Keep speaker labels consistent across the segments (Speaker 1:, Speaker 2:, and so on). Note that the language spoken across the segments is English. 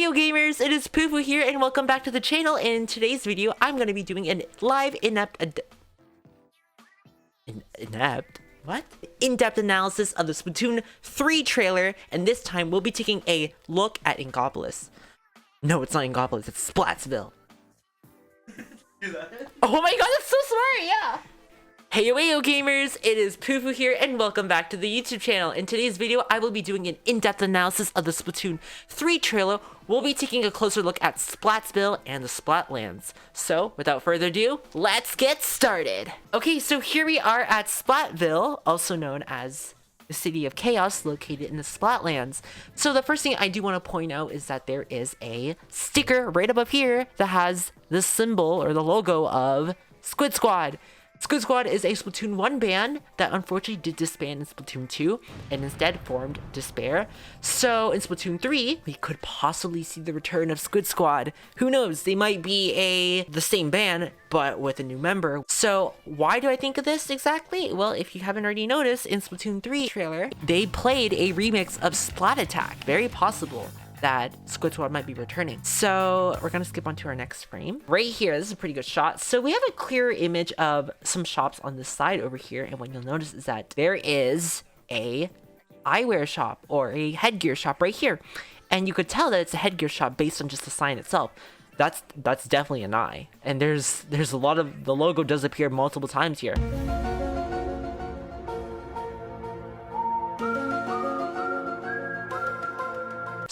Speaker 1: Heyo gamers, it is Pufuu here and welcome back to the channel. In today's video, I'm going to be doing an live in-depth analysis of the Splatoon 3 trailer, and this time we'll be taking a look at Inkopolis. No, it's not Inkopolis, it's Splatville. Oh my god, that's so smart, yeah! Heyo gamers, it is Pufuu here and welcome back to the YouTube channel. In today's video, I will be doing an in-depth analysis of the Splatoon 3 trailer. We'll be taking a closer look at Splatville and the Splatlands. So, without further ado, let's get started! Okay, so here we are at Splatville, also known as the City of Chaos, located in the Splatlands. So the first thing I do want to point out is that there is a sticker right above here that has the symbol or the logo of Squid Squad. Squid Squad is a Splatoon 1 band that unfortunately did disband in Splatoon 2 and instead formed Despair. So in Splatoon 3, we could possibly see the return of Squid Squad. Who knows, they might be the same band, but with a new member. So why do I think of this exactly? Well, if you haven't already noticed, in Splatoon 3 trailer, they played a remix of Splat Attack. Very possible that Squid Squad might be returning. So we're gonna skip on to our next frame. Right here, this is a pretty good shot. So we have a clear image of some shops on this side over here, and what you'll notice is that there is a eyewear shop or a headgear shop right here. And you could tell that it's a headgear shop based on just the sign itself. That's definitely an eye. And there's a lot of, the logo does appear multiple times here.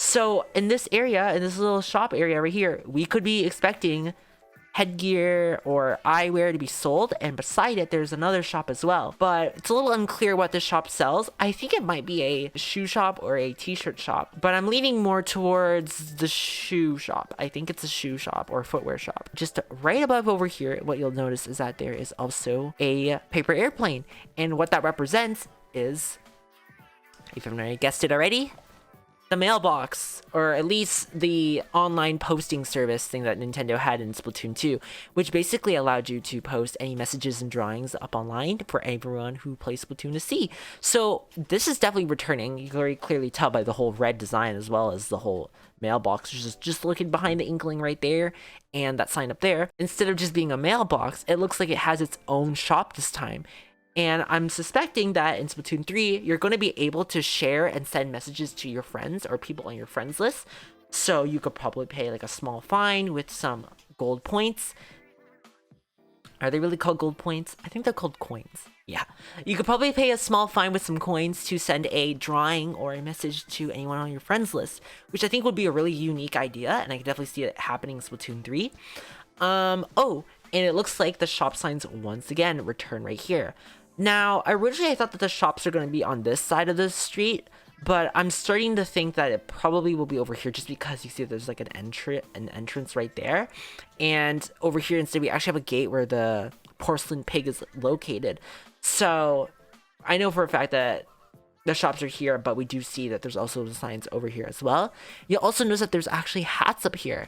Speaker 1: So in this area, in this little shop area right here, we could be expecting headgear or eyewear to be sold, and beside it there's another shop as well, but it's a little unclear what this shop sells. I think it might be a shoe shop or a t-shirt shop, but I'm leaning more towards the shoe shop. I think it's a shoe shop or footwear shop. Just right above over here, what you'll notice is that there is also a paper airplane, and what that represents is, if you haven't guessed it already, the mailbox, or at least the online posting service thing that Nintendo had in Splatoon 2, which basically allowed you to post any messages and drawings up online for everyone who plays Splatoon to see. So this is definitely returning. You can very clearly tell by the whole red design as well as the whole mailbox. Just looking behind the Inkling right there and that sign up there. Instead of just being a mailbox, it looks like it has its own shop this time. And I'm suspecting that in Splatoon 3, you're going to be able to share and send messages to your friends or people on your friends list. So you could probably pay like a small fine with some gold points. Are they really called gold points? I think they're called coins. Yeah. You could probably pay a small fine with some coins to send a drawing or a message to anyone on your friends list, which I think would be a really unique idea. And I can definitely see it happening in Splatoon 3. Oh, and it looks like the shop signs once again return right here. Now, originally I thought that the shops are going to be on this side of the street, but I'm starting to think that it probably will be over here just because you see there's like an entrance right there. And over here instead we actually have a gate where the Porcelain Pig is located. So I know for a fact that the shops are here, but we do see that there's also the signs over here as well. You'll also notice that there's actually hats up here.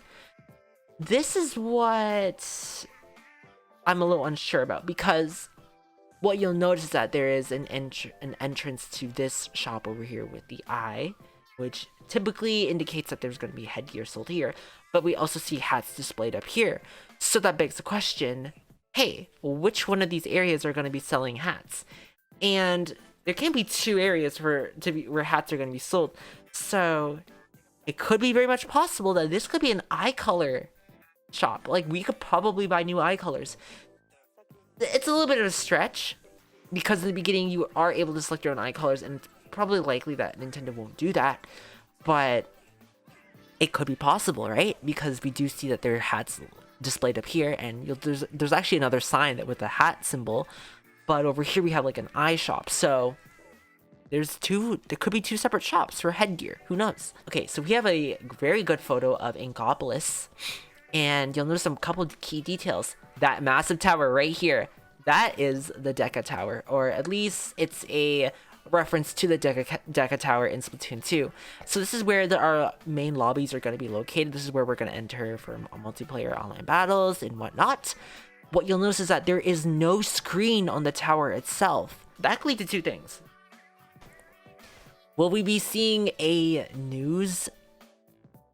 Speaker 1: This is what I'm a little unsure about, because what you'll notice is that there is an entrance to this shop over here with the eye, which typically indicates that there's going to be headgear sold here, but we also see hats displayed up here. So that begs the question, hey, which one of these areas are going to be selling hats? And there can be two areas where hats are going to be sold. So it could be very much possible that this could be an eye color shop. Like, we could probably buy new eye colors. It's a little bit of a stretch, because in the beginning you are able to select your own eye colors, and it's probably likely that Nintendo won't do that, but it could be possible, right? Because we do see that there are hats displayed up here, and there's actually another sign that with a hat symbol, but over here we have like an eye shop. So there could be two separate shops for headgear. Who knows? Okay, so we have a very good photo of Inkopolis. And you'll notice some couple of key details. That massive tower right here, that is the Deca Tower, or at least it's a reference to the Deca Tower in Splatoon 2. So this is where our main lobbies are going to be located. This is where we're going to enter for multiplayer online battles and whatnot. What you'll notice is that there is no screen on the tower itself. That could lead to two things. Will we be seeing a news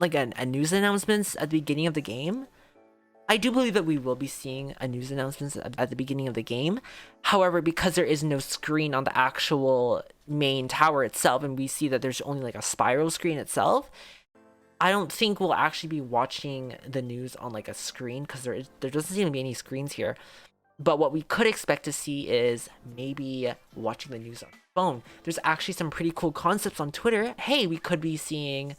Speaker 1: like a news announcements at the beginning of the game. I do believe that we will be seeing a news announcements at the beginning of the game. However, because there is no screen on the actual main tower itself, and we see that there's only like a spiral screen itself, I don't think we'll actually be watching the news on like a screen, because there doesn't seem to be any screens here. But what we could expect to see is maybe watching the news on the phone. There's actually some pretty cool concepts on Twitter. Hey, we could be seeing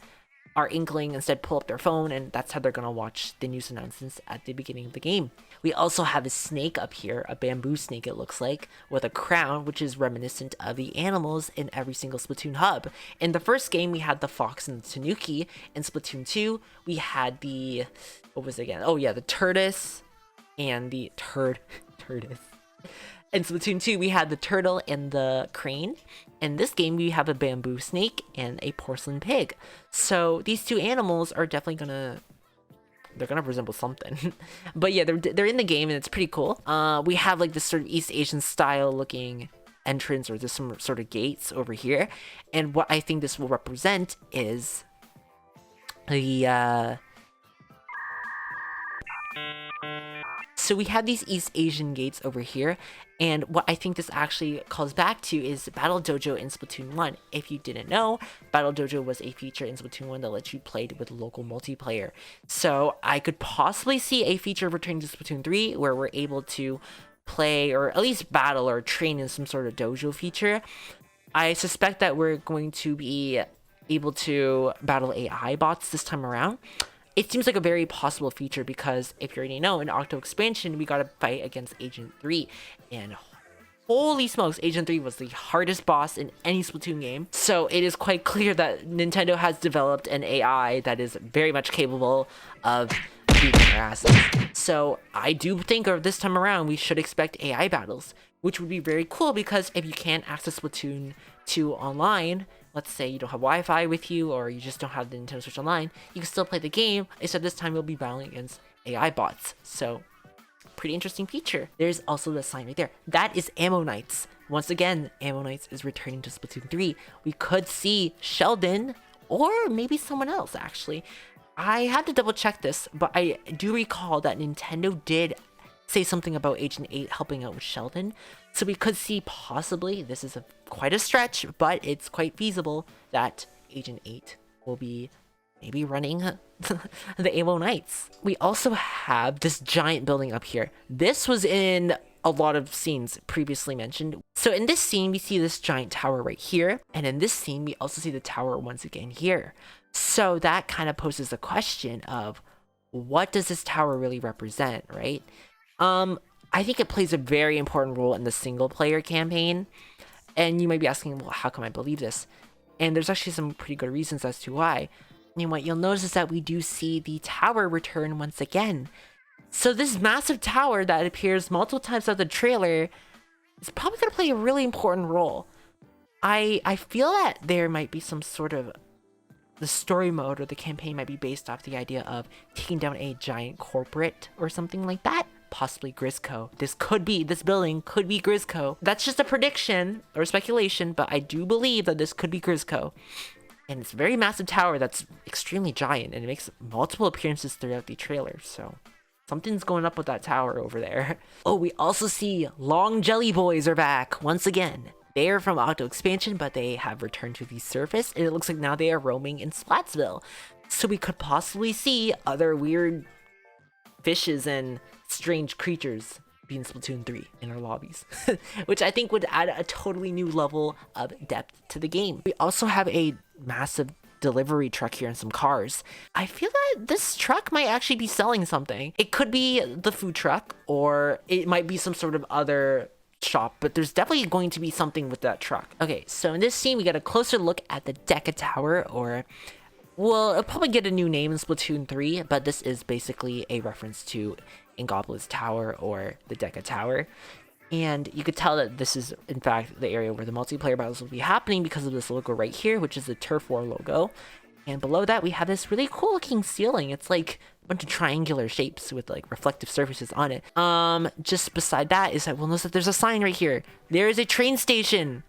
Speaker 1: our Inkling instead pull up their phone, and that's how they're gonna watch the news announcements at the beginning of the game. We also have a snake up here, a bamboo snake it looks like, with a crown, which is reminiscent of the animals in every single Splatoon hub. In the first game, we had the fox and the tanuki. In Splatoon 2, we had the, what was it again? Oh yeah, the tortoise and the tortoise. In Splatoon 2, we had the turtle and the crane. In this game, we have a bamboo snake and a porcelain pig. So these two animals are definitely they're gonna resemble something. But yeah, they're in the game, and it's pretty cool. We have like this sort of East Asian style looking entrance, or there's some sort of gates over here. And what I think this will represent is the so we have these East Asian gates over here, and what I think this actually calls back to is Battle Dojo in Splatoon 1. If you didn't know, Battle Dojo was a feature in Splatoon 1 that lets you play with local multiplayer. So I could possibly see a feature returning to Splatoon 3 where we're able to play, or at least battle or train in some sort of dojo feature. I suspect that we're going to be able to battle AI bots this time around. It seems like a very possible feature because if you already know, in Octo Expansion, we got to fight against Agent 3. And holy smokes, Agent 3 was the hardest boss in any Splatoon game. So it is quite clear that Nintendo has developed an AI that is very much capable of beating our asses. So I do think this time around, we should expect AI battles, which would be very cool because if you can't access Splatoon 2 online, let's say you don't have Wi-Fi with you, or you just don't have the Nintendo Switch Online, you can still play the game, except this time you'll be battling against AI bots. So, pretty interesting feature. There's also the sign right there. That is Ammo Knights. Once again, Ammo Knights is returning to Splatoon 3. We could see Sheldon, or maybe someone else, actually. I have to double check this, but I do recall that Nintendo did say something about Agent 8 helping out with Sheldon. So we could see possibly, this is quite a stretch, but it's quite feasible that Agent 8 will be maybe running the Ammo Knights. We also have this giant building up here. This was in a lot of scenes previously mentioned. So in this scene, we see this giant tower right here. And in this scene, we also see the tower once again here. So that kind of poses the question of, what does this tower really represent, right? I think it plays a very important role in the single player campaign. And you might be asking, well, how come I believe this? And there's actually some pretty good reasons as to why. And what you'll notice is that we do see the tower return once again. So this massive tower that appears multiple times throughout the trailer is probably going to play a really important role. I feel that there might be some sort of, the story mode or the campaign might be based off the idea of taking down a giant corporate or something like that. Possibly Grisco. This building could be Grisco. That's just a prediction or speculation, but I do believe that this could be Grisco. And it's a very massive tower that's extremely giant, and it makes multiple appearances throughout the trailer, so something's going up with that tower over there. Oh, we also see Long Jelly Boys are back once again. They are from Octo Expansion, but they have returned to the surface, and it looks like now they are roaming in Splatsville. So we could possibly see other weird fishes and strange creatures be in Splatoon 3 in our lobbies, which I think would add a totally new level of depth to the game. We also have a massive delivery truck here and some cars. I feel that this truck might actually be selling something. It could be the food truck, or it might be some sort of other shop, but there's definitely going to be something with that truck. Okay, so in this scene, we got a closer look at the Deca Tower, or well, it'll probably get a new name in Splatoon 3, but this is basically a reference to Inkopolis Tower, or the Deca Tower. And you could tell that this is, in fact, the area where the multiplayer battles will be happening because of this logo right here, which is the Turf War logo. And below that, we have this really cool looking ceiling. It's like a bunch of triangular shapes with like reflective surfaces on it. Just beside that is that we'll notice that there's a sign right here. There is a train station.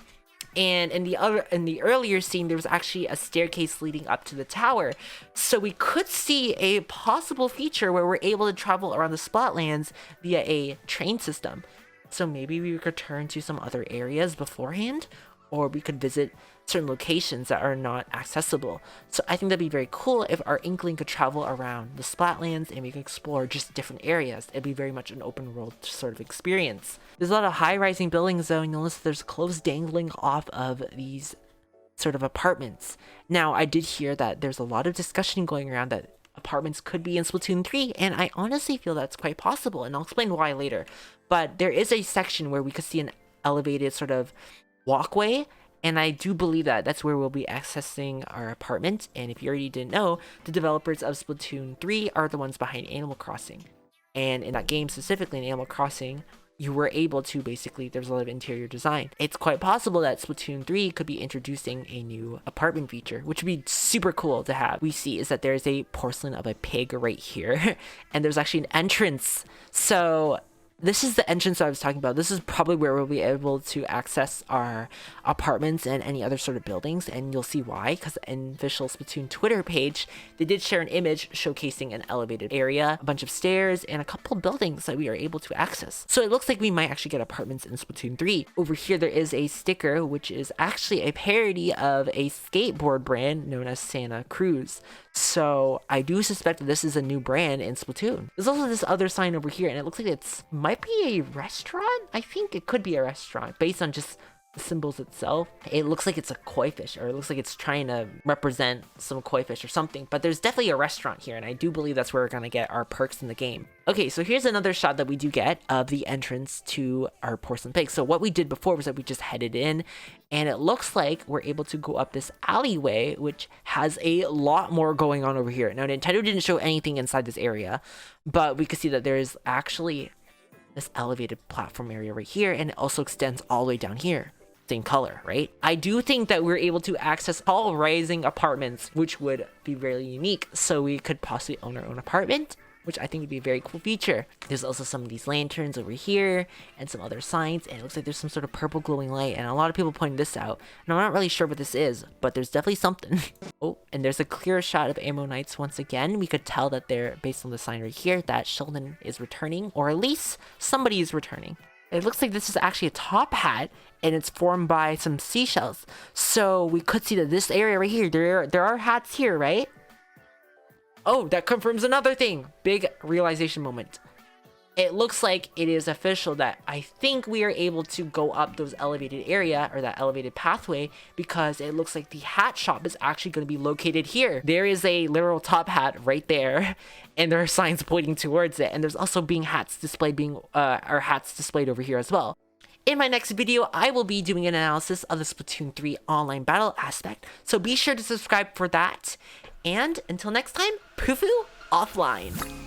Speaker 1: And in the earlier scene, there was actually a staircase leading up to the tower. So we could see a possible feature where we're able to travel around the Splatlands via a train system. So maybe we could turn to some other areas beforehand, or we could visit certain locations that are not accessible. So I think that'd be very cool if our Inkling could travel around the Splatlands and we could explore just different areas. It'd be very much an open world sort of experience. There's a lot of high-rising buildings though, and you'll notice there's clothes dangling off of these sort of apartments. Now, I did hear that there's a lot of discussion going around that apartments could be in Splatoon 3, and I honestly feel that's quite possible, and I'll explain why later. But there is a section where we could see an elevated sort of walkway, and I do believe that that's where we'll be accessing our apartment. And if you already didn't know, the developers of Splatoon 3 are the ones behind Animal Crossing. And in that game, specifically in Animal Crossing, you were able to basically, there's a lot of interior design. It's quite possible that Splatoon 3 could be introducing a new apartment feature, which would be super cool to have. We see is that there's a porcelain of a pig right here, and there's actually an entrance. So this is the entrance I was talking about. This is probably where we'll be able to access our apartments and any other sort of buildings, and you'll see why, because in official Splatoon Twitter page, they did share an image showcasing an elevated area, a bunch of stairs, and a couple buildings that we are able to access. So it looks like we might actually get apartments in Splatoon 3. Over here, there is a sticker, which is actually a parody of a skateboard brand known as Santa Cruz. So I do suspect that this is a new brand in Splatoon. There's also this other sign over here, and it looks like it's might be a restaurant. I think it could be a restaurant based on just the symbols itself. It looks like it's a koi fish, or it looks like it's trying to represent some koi fish or something. But there's definitely a restaurant here, and I do believe that's where we're gonna get our perks in the game. Okay, so here's another shot that we do get of the entrance to our Porcelain Pig. So what we did before was that we just headed in, and it looks like we're able to go up this alleyway, which has a lot more going on over here. Now, Nintendo didn't show anything inside this area, but we could see that there is actually this elevated platform area right here, and it also extends all the way down here. Same color, right? I do think that we're able to access tall rising apartments, which would be really unique. So we could possibly own our own apartment, which I think would be a very cool feature. There's also some of these lanterns over here and some other signs, and it looks like there's some sort of purple glowing light, and a lot of people pointed this out, and I'm not really sure what this is, but there's definitely something. Oh, and there's a clear shot of Ammonites once again. We could tell that they're, based on the sign right here, that Sheldon is returning, or at least somebody is returning. It looks like this is actually a top hat, and it's formed by some seashells. So we could see that this area right here, there are hats here, right? Oh, that confirms another thing. Big realization moment. It looks like it is official that I think we are able to go up those elevated area, or that elevated pathway, because it looks like the hat shop is actually going to be located here. There is a literal top hat right there, and there are signs pointing towards it, and there's also hats displayed over here as well. In my next video, I will be doing an analysis of the Splatoon 3 online battle aspect, so be sure to subscribe for that. And until next time, Pufuu offline.